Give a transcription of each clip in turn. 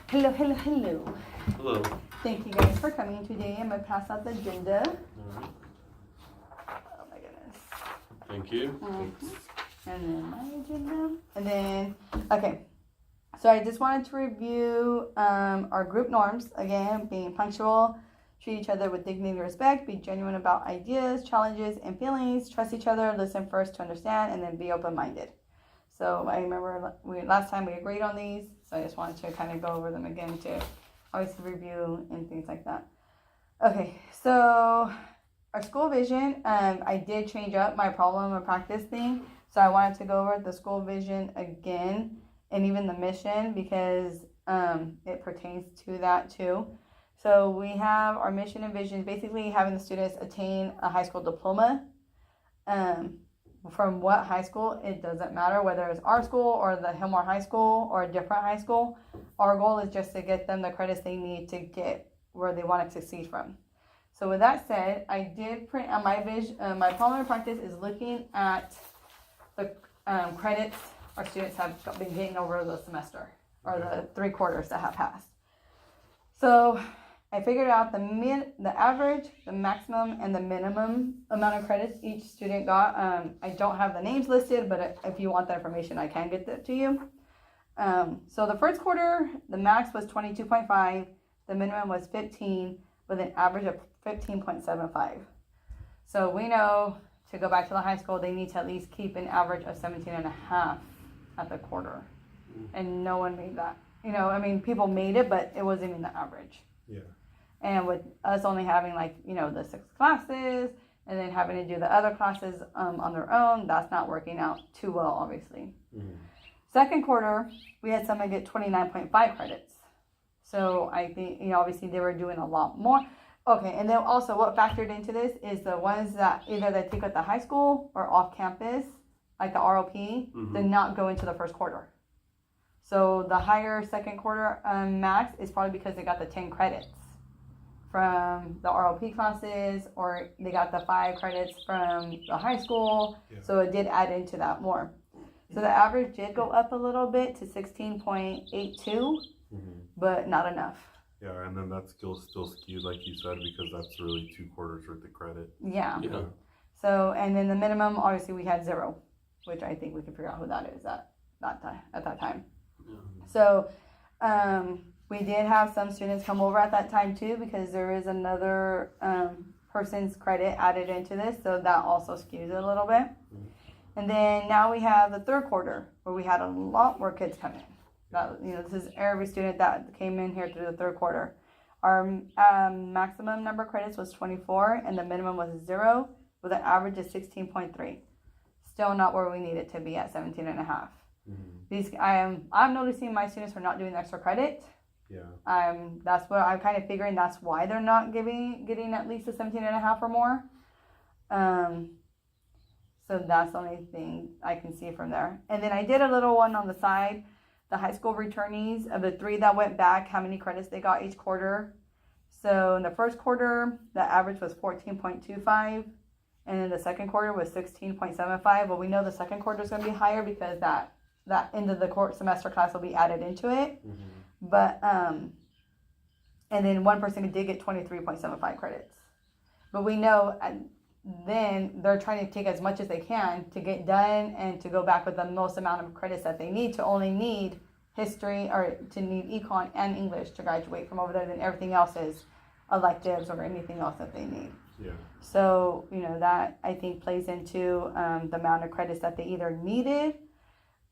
Hello, hello, hello. Hello. Thank you guys for coming today. I'm going to pass out the agenda. All right. Oh my goodness. Thank you. And then my agenda. And then, okay. So I just wanted to review our group norms. Again, being punctual, treat each other with dignity and respect, be genuine about ideas, challenges, and feelings, trust each other, listen first to understand, and then be open-minded. So I remember last time we agreed on these, so I just wanted to kind of go over them again to obviously review and things like that. Okay, so our school vision, I did change up my problem or practice thing, so I wanted to go over the school vision again and even the mission because it pertains to that too. So we have our mission and vision, basically having the students attain a high school diploma. From what high school, it doesn't matter whether it's our school or the Hillmore High School or a different high school. Our goal is just to get them the credits they need to get where they want to succeed from. So with that said, I did print on my vision. My problem in practice is looking at the credits our students have been getting over the semester or the 3 quarters that have passed. So I figured out the average, the maximum, and the minimum amount of credits each student got. I don't have the names listed, but if you want that information, I can get that to you. So the first quarter, the max was 22.5, the minimum was 15, with an average of 15.75. So we know to go back to the high school, they need to at least keep an average of 17.5 at the quarter. And no one made that. You know, I mean, people made it, but it wasn't even the average. Yeah. And with us only having the 6 classes and then having to do the other classes on their own, that's not working out too well, obviously. Mm-hmm. Second quarter, we had someone get 29.5 credits. So I think, obviously they were doing a lot more. Okay, and then also what factored into this is the ones that either they take at the high school or off campus, like the ROP, did not go into the first quarter. So the higher second quarter max is probably because they got the 10 credits from the ROP classes, or they got the 5 credits from the high school. Yeah. So it did add into that more. So the average did go up a little bit to 16.82, but not enough. Yeah, and then that's still skewed, like you said, because that's really 2 quarters worth of credit. Yeah. So, and then the minimum, obviously we had 0, which I think we can figure out who that is at that time. Yeah. So, we did have some students come over at that time too, because there is another person's credit added into this, so that also skews it a little bit. And then now we have the third quarter where we had a lot more kids come in. That, this is every student that came in here through the third quarter. Our maximum number of credits was 24, and the minimum was 0, with an average of 16.3. Still not where we need it to be at 17.5. These I'm noticing my students are not doing extra credit. Yeah. That's what I'm kind of figuring. That's why they're not getting at least a 17.5 or more. So that's the only thing I can see from there. And then I did a little one on the side. The high school returnees, of the 3 that went back, how many credits they got each quarter. So in the first quarter, the average was 14.25. And in the second quarter was 16.75. Well, we know the second quarter is going to be higher because that end of the semester class will be added into it. But, and then one person did get 23.75 credits. But we know then they're trying to take as much as they can to get done and to go back with the most amount of credits that they need to only need history or to need econ and English to graduate from over there. Then everything else is electives or anything else that they need. Yeah. So, that I think plays into the amount of credits that they either needed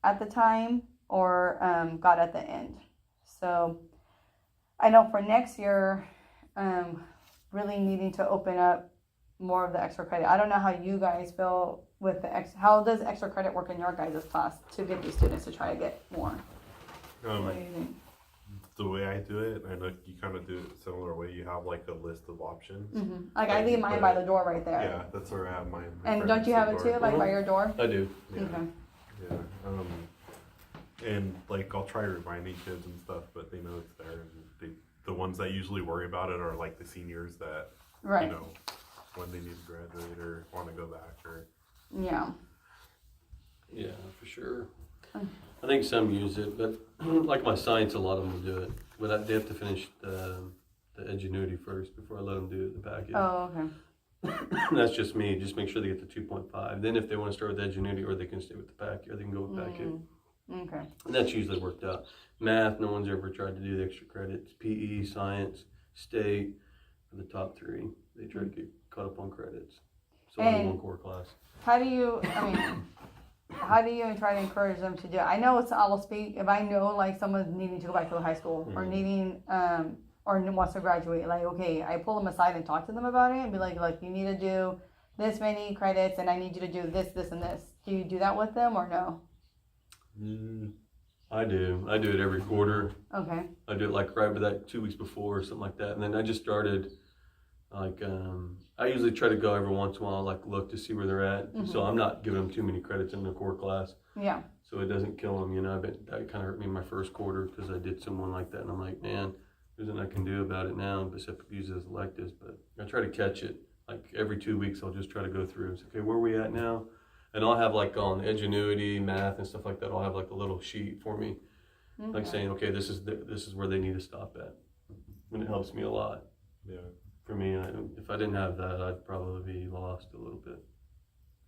at the time or got at the end. So I know for next year, really needing to open up more of the extra credit. I don't know how you guys feel with how does extra credit work in your guys' class to get these students to try to get more? What do you think? The way I do it, I know you kind of do it a similar way. You have like a list of options. Like I leave mine by the door right there. Yeah, that's where I have mine. And don't you have it too, like by your door? I do. Yeah. Okay. Yeah. And like I'll try reminding kids and stuff, but they know it's there. And the ones that usually worry about it are like the seniors that, right. When they need to graduate or want to go back or. Yeah. Yeah, for sure. I think some use it, but like my science, a lot of them will do it. But they have to finish the Edgenuity first before I let them do the packet. Oh, okay. That's just me. Just make sure they get the 2.5. Then if they want to start with Edgenuity, or they can stay with the packet, or they can go with packet. Okay. And that's usually worked out. Math, no one's ever tried to do the extra credits. PE, science, state are the top three. They try to get caught up on credits. So only And- one core class. How do you, how do you try to encourage them to do it? I know I will speak, if I know like someone's needing to go back to the high school or needing, or wants to graduate, like, okay, I pull them aside and talk to them about it and be like, you need to do this many credits and I need you to do this, this, and this. Do you do that with them or no? I do it every quarter. Okay. I do it like right that 2 weeks before or something like that. And then I just started like, I usually try to go every once in a while, like look to see where they're at. So I'm not giving them too many credits in the core class. Yeah. So it doesn't kill them, you know. But that kind of hurt me in my first quarter because I did someone like that. And I'm like, man, there's nothing I can do about it now, except use it as electives. But I try to catch it. Like every 2 weeks, I'll just try to go through and say, okay, where are we at now? And I'll have like on Edgenuity, math, and stuff like that. I'll have like a little sheet for me, like saying, okay, this is where they need to stop at, and it helps me a lot. Yeah. For me, if I didn't have that, I'd probably be lost a little bit.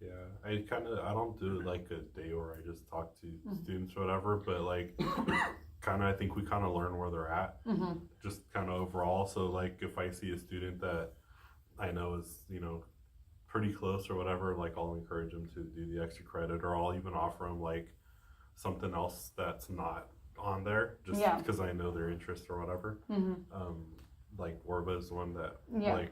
Yeah, I don't do it like a day where I just talk to students or whatever, but like I think we kind of learn where they're at, just kind of overall. So like if I see a student that I know is, pretty close or whatever, like I'll encourage them to do the extra credit, or I'll even offer them like something else that's not on there, just because I know their interest or whatever. Like Orba is the one that like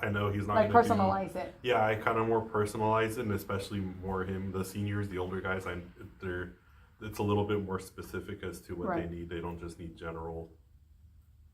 I know he's not Like gonna personalize it. Yeah, I kind of more personalize it, and especially more him. The seniors, the older guys, it's a little bit more specific as to what they need. They don't just need general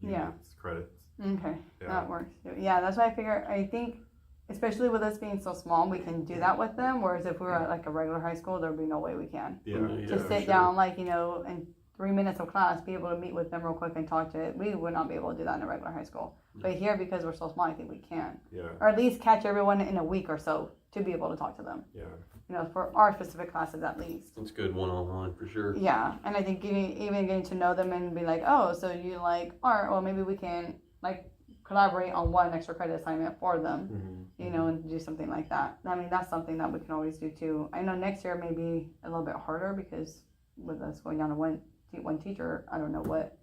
units, credits. Okay, Yeah. that works. Yeah, that's why I figure, I think, especially with us being so small, we can do that with them, whereas if we were at like a regular high school, there'd be no way we can. Yeah, Just sit down, like, in 3 minutes of class, be able to meet with them real quick and talk to it. We would not be able to do that in a regular high school. But here, because we're so small, I think we can. Yeah, Or at least catch everyone in a week or so to be able to talk to them. yeah, For our specific classes at least. It's good one-on-one for sure. Yeah, and I think even getting to know them and be like, oh, so you like art? Well, maybe we can like collaborate on one extra credit assignment for them, and do something like that. I mean, that's something that we can always do too. I know next year may be a little bit harder because with us going down to one teacher, I don't know what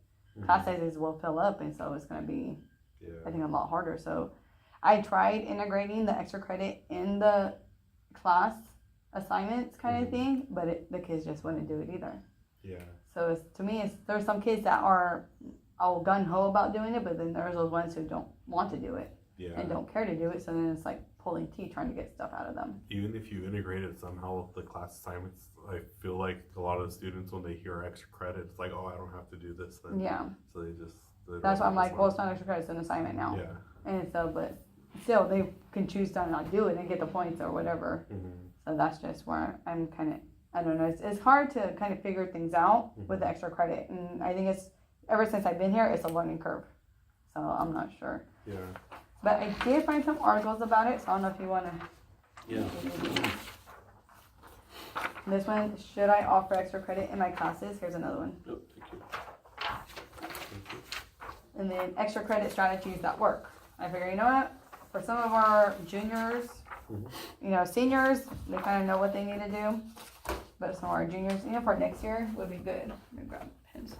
class sizes will fill up, and so it's going to be, I think, a lot harder. So I tried integrating the extra credit in the class assignments kind of thing, but the kids just wouldn't do it either. yeah, So to me, there's some kids that are all gung-ho about doing it, but then there's those ones who don't want to do it and don't care to do it, so then it's like pulling teeth trying to get stuff out of them. Even if you integrate it somehow with the class assignments, I feel like a lot of the students, when they hear extra credit, it's like, oh, I don't have to do this then. Yeah. So they That's why I'm like, well, well, it's not extra credit, it's an assignment now. Yeah. And so, but still, they can choose to not do it and get the points or whatever. So that's just where I'm kind of, I don't know, it's hard to kind of figure things out with the extra credit. And I think it's, ever since I've been here, it's a learning curve. So I'm not sure. Yeah. But I did find some articles about it, so I don't know if you want to. Yeah. This one, should I offer extra credit in my classes? Here's another one. Oh, thank you. And then extra credit strategies that work. I figure, you know what? For some of our juniors, seniors, they kind of know what they need to do. But some of our juniors, for next year, would be good. Let me grab a pencil.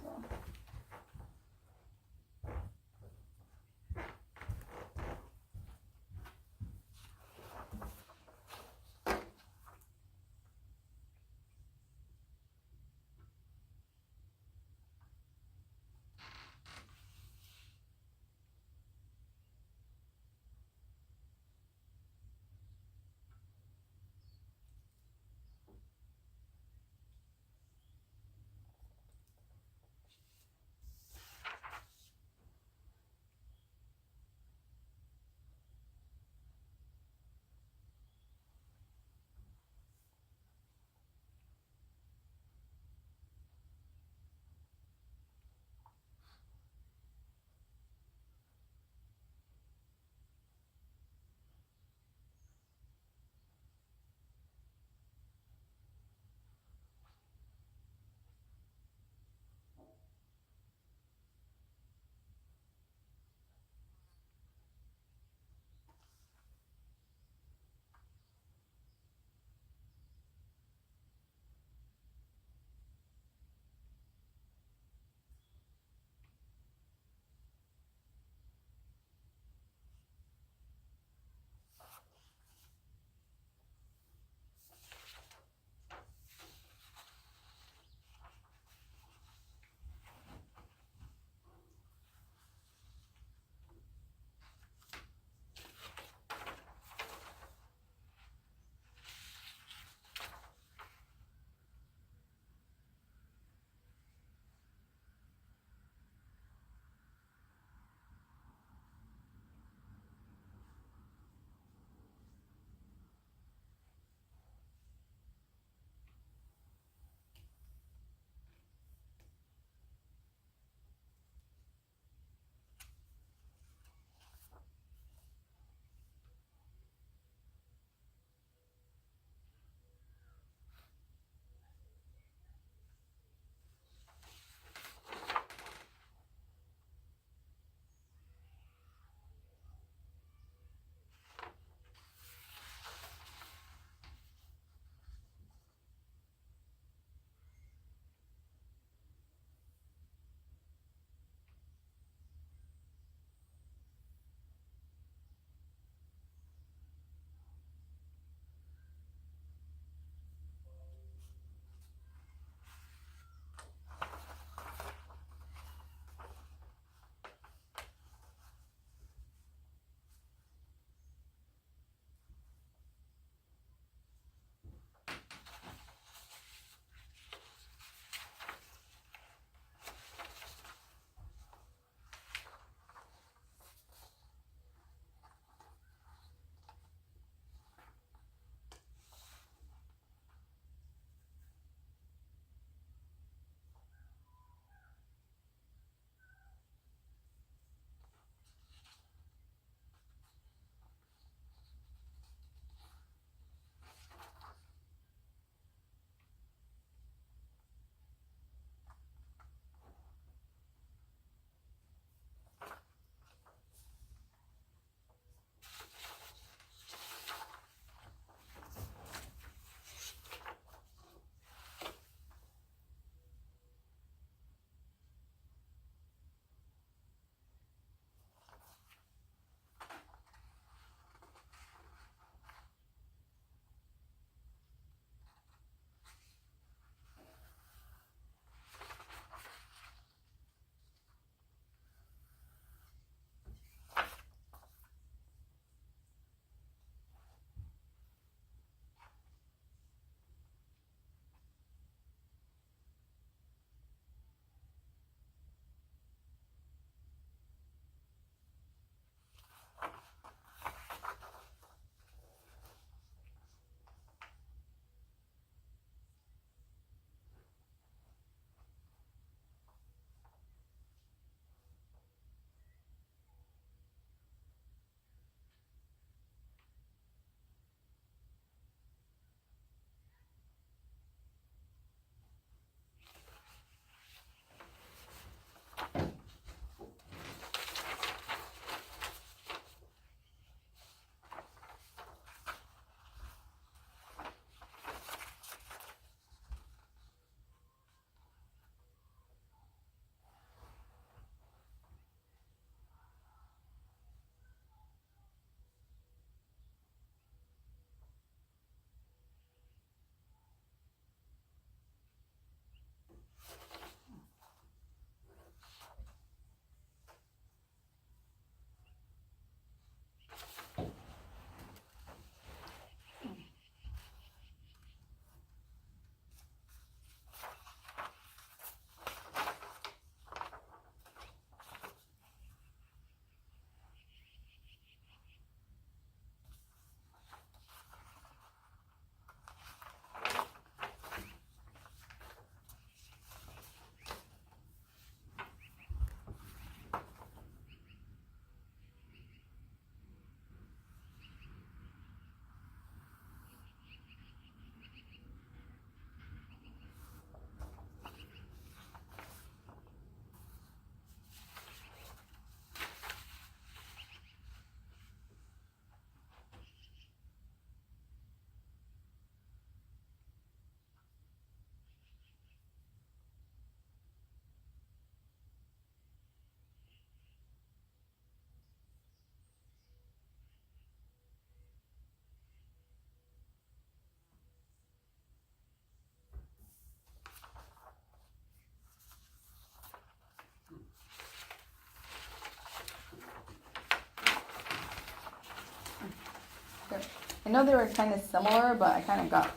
I know they were kind of similar, but I kind of got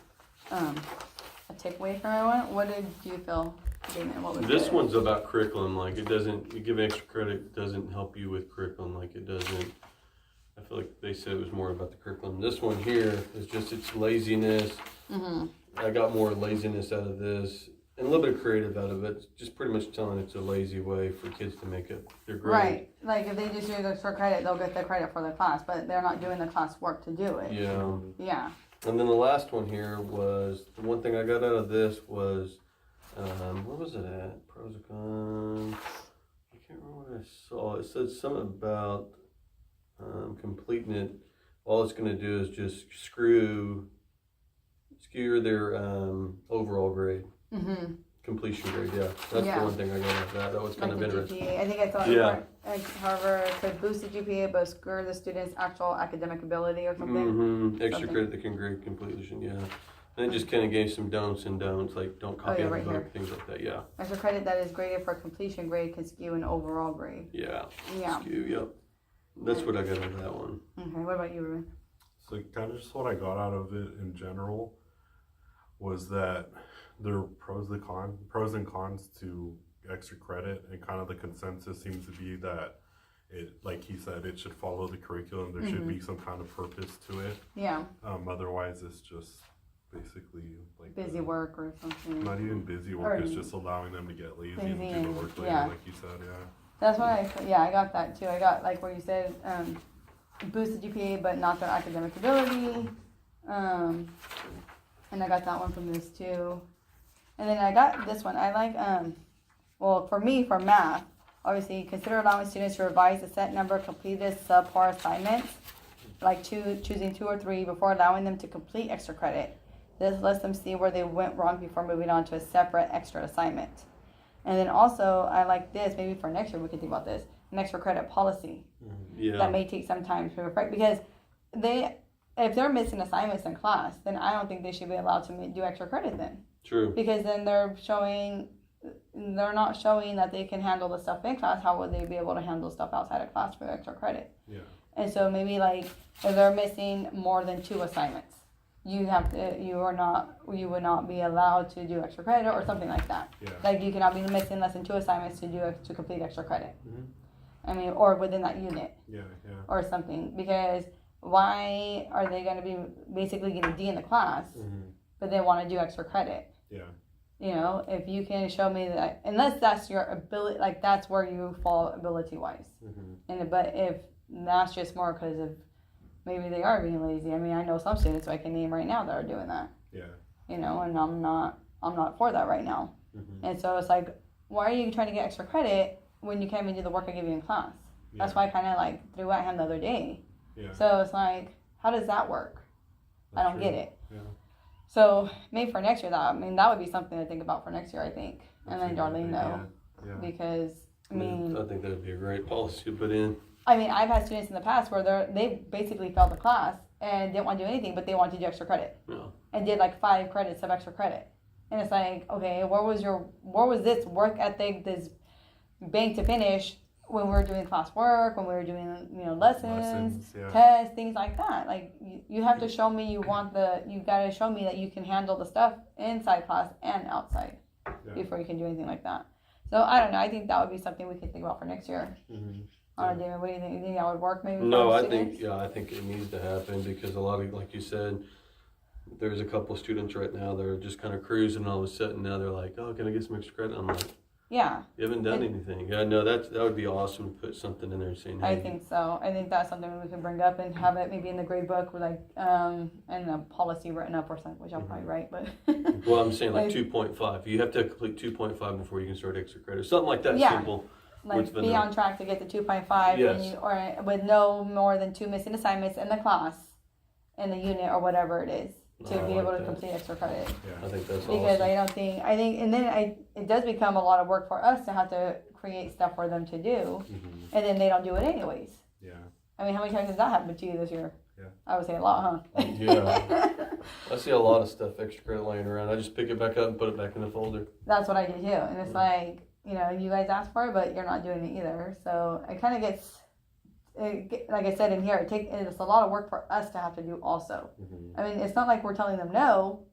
a takeaway from everyone. What did you feel, Damon? What was This good? one's about curriculum. Like, it doesn't, you give extra credit, doesn't help you with curriculum. Like, it doesn't, I feel like they said it was more about the curriculum. This one here is just, it's laziness. I got more laziness out of this and a little bit of creative out of it. Just pretty much telling it's a lazy way for kids to make it their grade. Right. Like if they just use it for credit, they'll get the credit for the class, but they're not doing the class work to do it. Yeah. Yeah. And then the last one here was, the one thing I got out of this was, where was it at? Pros and cons. I can't remember what I saw. It said something about completing it. All it's going to do is just skew their overall grade. Mm-hmm. Completion grade, yeah. That's Yeah. the one thing I got out of that. That was kind Like of the interesting. GPA. I think I thought Yeah. however, it could boost the GPA, but screw the student's actual academic ability or something. Mm-hmm. Extra Something. credit that can grade completion, yeah. And it just kind of gave some don'ts and don'ts, like don't copy yeah, out the right book, here. things like that, yeah. Extra credit that is graded for completion grade can skew an overall grade. Yeah. Yeah. Skew, yep. That's what I got out of that one. Okay. What about you, Ruben? So kind of just what I got out of it in general was that there are pros and cons to extra credit, and kind of the consensus seems to be that it, like he said, it should follow the curriculum. There should be some kind of purpose to it. Yeah. Otherwise, it's just basically like Busy work or something. Not even busy work. It's just allowing them to get lazy and Lazy do the and- work later, yeah. like you said. Yeah. That's what I got that too. I got like where you said boost the GPA but not their academic ability. And I got that one from this too. And then I got this one. I like well for me for math, obviously consider allowing students to revise a set number of completed subpar assignments, like choosing 2 or 3 before allowing them to complete extra credit. This lets them see where they went wrong before moving on to a separate extra assignment. And then also, I like this, maybe for next year we could think about this, an extra credit policy. Yeah. That may take some time to reflect, because if they're missing assignments in class, then I don't think they should be allowed to do extra credit then. True. Because then they're not showing that they can handle the stuff in class. How would they be able to handle stuff outside of class for extra credit? Yeah. And so maybe like if they're missing more than 2 assignments, you would not be allowed to do extra credit or something like that. Yeah. Like you cannot be missing less than 2 assignments to complete extra credit. Mhm. I mean, or within that unit Yeah. Yeah. or something. Because why are they going to be basically getting D in the class, but they want to do extra credit? Yeah. You know, if you can show me that, unless that's your ability, like that's where you fall ability wise. But if that's just more because of maybe they are being lazy. I mean, I know some students I can name right now that are doing that. Yeah. You know, and I'm not for that right now. And so it's like, why are you trying to get extra credit when you can't even do the work I give you in class? That's why I kind of like threw at him the other day. Yeah. So it's like, how does that work? I That's don't true. get it. Yeah. So maybe for next year, that would be something to think about for next year, I think. And That's then a good Darlene know, idea. Yeah. because I mean, I think that would be a great policy to put in. I've had students in the past where they basically failed the class and didn't want to do anything, but they wanted to do extra credit No. and did like 5 credits of extra credit. And it's like, okay, where was this work ethic, this bank to finish when we were doing class work, when we were doing lessons, yeah. tests, things like that. Like you have to show me you gotta show me that you can handle the stuff inside class and outside before you can do anything like that. So I don't know. I think that would be something we could think about for next year. David, what do you think? You think that would work maybe? No, for I students? think it needs to happen because a lot of, like you said, there's a couple of students right now that are just kind of cruising, and all of a sudden now they're like, oh, can I get some extra credit? I'm like, Yeah, you haven't done anything. Yeah, no, that would be awesome to put something in there saying, hey, I think so. I think that's something we can bring up and have it maybe in the grade book with and a policy written up or something, which I'll probably write, but. well, I'm saying like Like- 2.5. You have to complete 2.5 before you can start extra credit. Something like that, Yeah. simple. Like What's the be note? on track to get to 2.5 Yes. or with no more than 2 missing assignments in the class, in the unit or whatever it is, to Oh, I be like able to that. complete extra credit. I think that's Because awesome. I think and then it does become a lot of work for us to have to create stuff for them to do, and then they don't do it anyways. Yeah. I mean, how many times has that happened to you this year? Yeah. I would say a lot, huh? Yeah. I see a lot of stuff extra credit laying around. I just pick it back up and put it back in the folder. That's what I do too, and it's like, you guys ask for it, but you're not doing it either. So it kind of gets, like I said in here, it's a lot of work for us to have to do also. Mm-hmm. I mean, it's not like we're telling them no,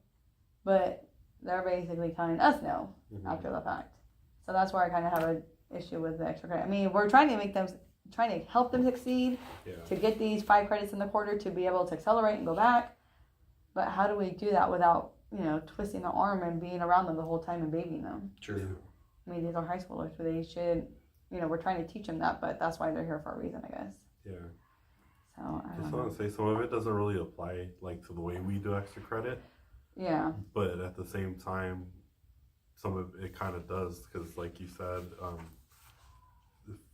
but they're basically telling us no Mm-hmm. after the fact. So that's where I kind of have an issue with the extra credit. I mean, we're trying to help them succeed, Yeah. to get these 5 credits in the quarter to be able to accelerate and go back. But how do we do that without, twisting the arm and being around them the whole time and babying them? True. I mean, these are high schoolers, so they should, we're trying to teach them that, but that's why they're here for a reason, I guess. Yeah. So, I Just don't want know. to say some of it doesn't really apply like to the way we do extra credit, Yeah. but at the same time, some of it kind of does because, like you said,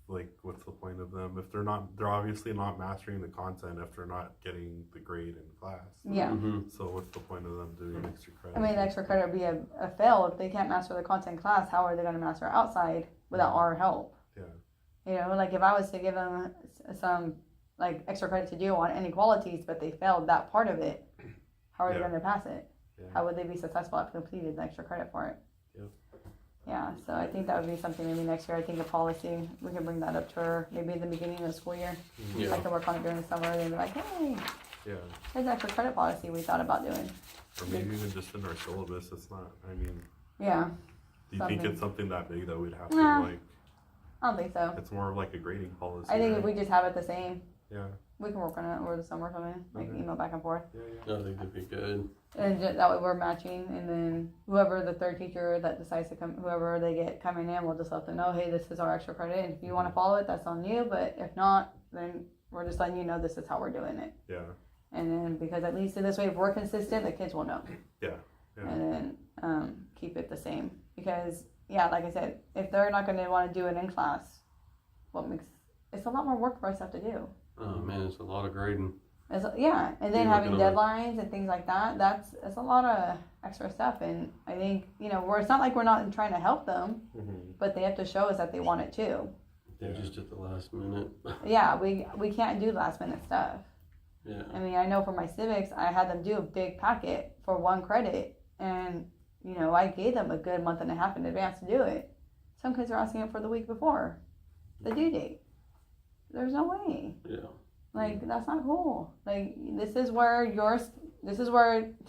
like what's the point of them if they're obviously not mastering the content if they're not getting the grade in class. Yeah. Mm-hmm. So what's the point of them doing extra credit? I mean, the extra credit would be a fail. If they can't master the content in class, how are they going to master outside without our help? Yeah. Like if I was to give them some like extra credit to do on inequalities, but they failed that part of it, how are they Yeah. going to pass it? Yeah. How would they be successful if completed the extra credit for it? Yep. Yeah, so I think that would be something maybe next year. I think a policy, we can bring that up to her maybe in the beginning of the school year. Yeah. I can work on it during the summer and be like, hey, Yeah. here's the extra credit policy we thought about doing. Or maybe even just in our syllabus. It's not. I mean, Yeah, do you think Something. it's something that big that we'd have to Nah. like? I don't think so. It's more of like a grading policy. I think if right? we just have it the same, Yeah. we can work on it over the summer or something, like Okay. email back and forth. Yeah. Yeah. I think that'd be good. And that way we're matching, and then whoever the third teacher that decides to come, whoever they get coming in, we'll just let them know, hey, this is our extra credit, and if you want to follow it, that's on you, but if not, then we're just letting you know this is how we're doing it. Yeah. And then, because at least in this way, if we're consistent, the kids will know. Yeah. Yeah. And then keep it the same. Because, yeah, like I said, if they're not going to want to do it in class, it's a lot more work for us to have to do. Oh man, it's a lot of grading. And then You're having looking over- deadlines and things like that, it's a lot of extra stuff. And I think, it's not like we're not trying to help them, Mm-hmm. but they have to show us that they want it too. They're just at the last minute. Yeah, we can't do last minute stuff. Yeah. I mean, I know for my civics, I had them do a big packet for 1 credit, and I gave them a good month and a half in advance to do it. Some kids are asking it for the week before the due date. There's no way. Yeah. Like, that's not cool. Like, this is where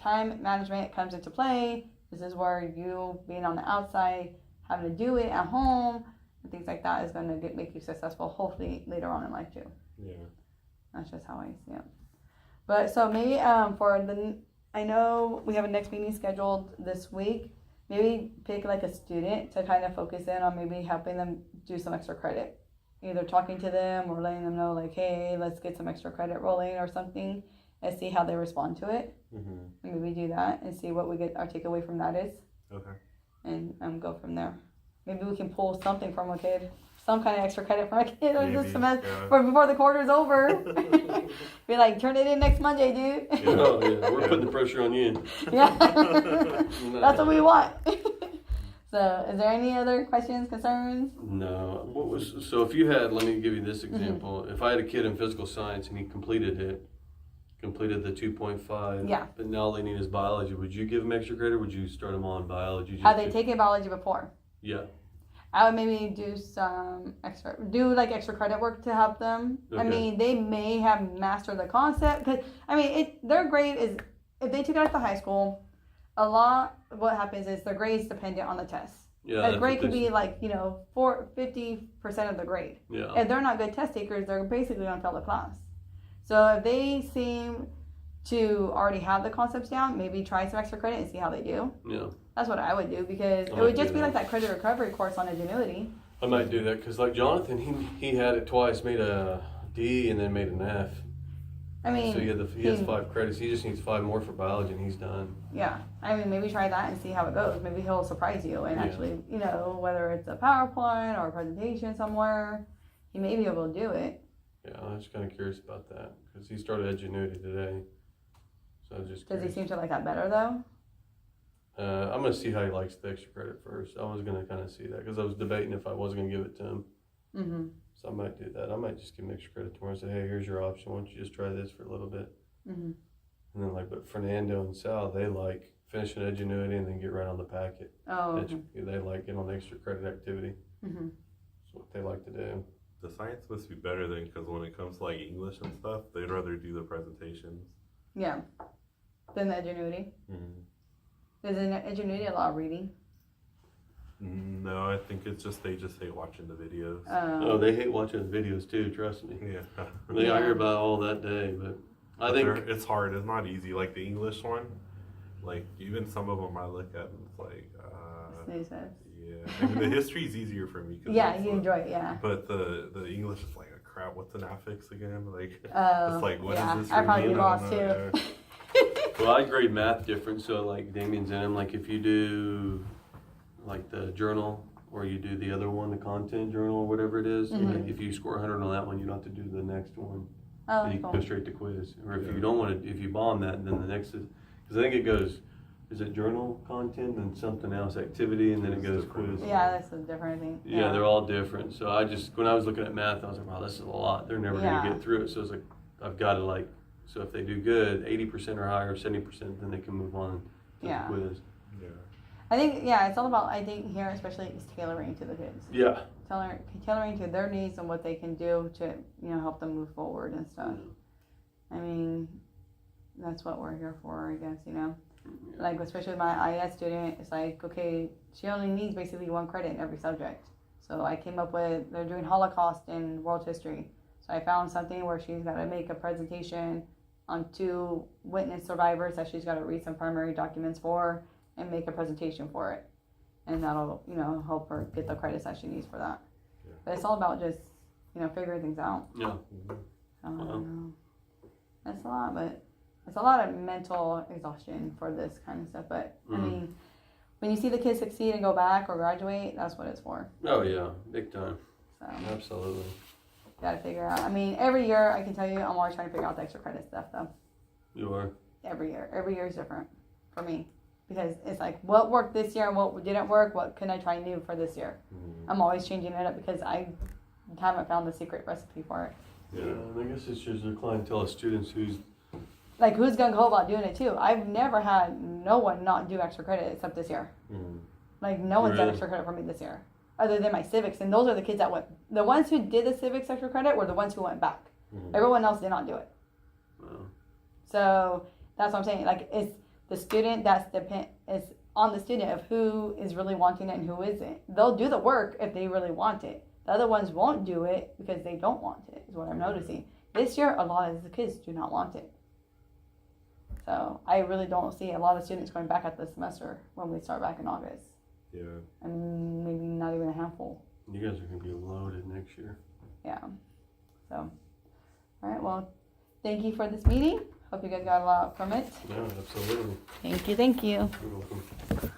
time management comes into play. This is where you being on the outside, having to do it at home, and things like that is going to make you successful, hopefully later on in life too. Yeah. That's just how I see it. But so maybe I know we have a next meeting scheduled this week. Maybe pick like a student to kind of focus in on maybe helping them do some extra credit. Either talking to them or letting them know like, hey, let's get some extra credit rolling or something and see how they respond to it. Mm-hmm. And maybe do that and see what our takeaway from that is Okay. and go from there. Maybe we can pull something from a kid, some kind of extra credit from a kid or Maybe, this semester yeah. or before the quarter's over. Be like, turn it in next Monday, dude. Yeah. Oh yeah, we're putting the pressure on you. Yeah. That's what we want. So, is there any other questions, concerns? No. So if you had, let me give you this example. If I had a kid in physical science and he completed the 2.5, Yeah. but now all they need is biology, would you give him extra credit or would you start them on biology? Have they taken biology before? Yeah. I would maybe do extra credit work to help them. I Okay. mean, they may have mastered the concept because their grade is, if they took it at the high school, what happens is their grade is dependent on the test. Yeah. A grade could be like 50% of the grade. Yeah. If they're not good test takers, they're basically going to fail the class. So if they seem to already have the concepts down, maybe try some extra credit and see how they do. Yeah. That's what I would do because I it would might just do be that. like that credit recovery course on Ingenuity. I might do that because like Jonathan, he had it twice, made a D and then made an F. I mean, So he has 5 credits. He just needs 5 more for biology and he's done. yeah. I mean, maybe try that and see how it goes. Maybe he'll surprise you and Yeah. actually, whether it's a PowerPoint or a presentation somewhere, he may be able to do it. Yeah, I was kind of curious about that because he started Ingenuity today. So I was just Does he curious. seem to like that better though? I'm going to see how he likes the extra credit first. I was going to kind of see that because I was debating if I was going to give it to him. Mm-hmm. So I might do that. I might just give him extra credit tomorrow and say, hey, here's your option. Why don't you just try this for a little bit? Mm-hmm. And then but Fernando and Sal, they like finishing Ingenuity and then get right on the packet. Oh, okay. They like get on the extra credit activity. Mm-hmm. That's what they like to do. the science must be better then, because when it comes to like English and stuff, they'd rather do the presentations. Yeah. Then the Ingenuity. Mm. There's an Ingenuity a lot of reading. No, I think it's just they just hate watching the videos. Oh, they hate watching the videos too. Trust me. Yeah. I hear about all that day, but I think it's hard. It's not easy. Like the English one, like even some of them I look at and it's like, Snooze fest. yeah. I mean, the history's easier for me. Yeah, you enjoy it, yeah. But the English is like, crap, what's an affix again? Like, Oh, it's like, what yeah. is this? I probably mean? lost don't know. too. well, I grade math different. So like Damien's in them. Like if you do like the journal or you do the other one, the content journal or whatever it is, Mhm. if you score 100 on that one, you don't have to do the next one. Oh, And you can cool. go straight to quiz. Or if Yeah. you don't want to, if you bomb that, then the next is, because I think it goes, is it journal content and something else, activity, and then it It's goes different. quiz. Yeah, that's a different thing. Yeah, they're all different. So I just, when I was looking at math, I was like, wow, this is a lot. They're never Yeah. going to get through it. So it's like, I've got to like, so if they do good, 80% or higher, 70%, then they can move on to Yeah. the quiz. Yeah. I think, yeah, it's all about, I think here especially, is tailoring to the kids. Yeah. Tailoring to their needs and what they can do to, help them move forward and stuff. I mean, that's what we're here for, I guess, Like, especially with my IS student, it's like, okay, she only needs basically 1 credit in every subject. So I came up with, they're doing Holocaust and world history. So I found something where she's got to make a presentation on 2 witness survivors that she's got to read some primary documents for and make a presentation for it. And that'll, help her get the credits that she needs for that. Yeah. But it's all about just, figuring things out. Yeah. Mhm. I don't know. That's a lot, but it's a lot of mental exhaustion for this kind of stuff. But I mean, when you see the kids succeed and go back or graduate, that's what it's for. Oh, yeah. Big time. So Absolutely. gotta figure out. I mean, every year I can tell you, I'm always trying to figure out the extra credit stuff though. You are. Every year is different for me because it's like what worked this year and what didn't work. What can I try new for this year? Mhm. I'm always changing it up because I haven't found the secret recipe for it. Yeah. And I guess it's just the clientele of students who's, Like, who's gonna go about doing it too? I've never had no one not do extra credit except this year. Mhm. Like, no one's done Really? extra credit for me this year, other than my civics. And those are the kids that went. The ones who did the civics extra credit were the ones who went back. Mhm. Everyone else did not do it. well, So that's what I'm saying. Like, it's the student it's on the student of who is really wanting it and who isn't. They'll do the work if they really want it. The other ones won't do it because they don't want it. Is what I'm noticing. This year, a lot of the kids do not want it. So I really don't see a lot of students going back at the semester when we start back in August. Yeah. And maybe not even a handful. you guys are going to be loaded next year. Yeah. So, all right. Well, thank you for this meeting. Hope you guys got a lot from it. Yeah, absolutely. Thank you. Thank you. You're welcome.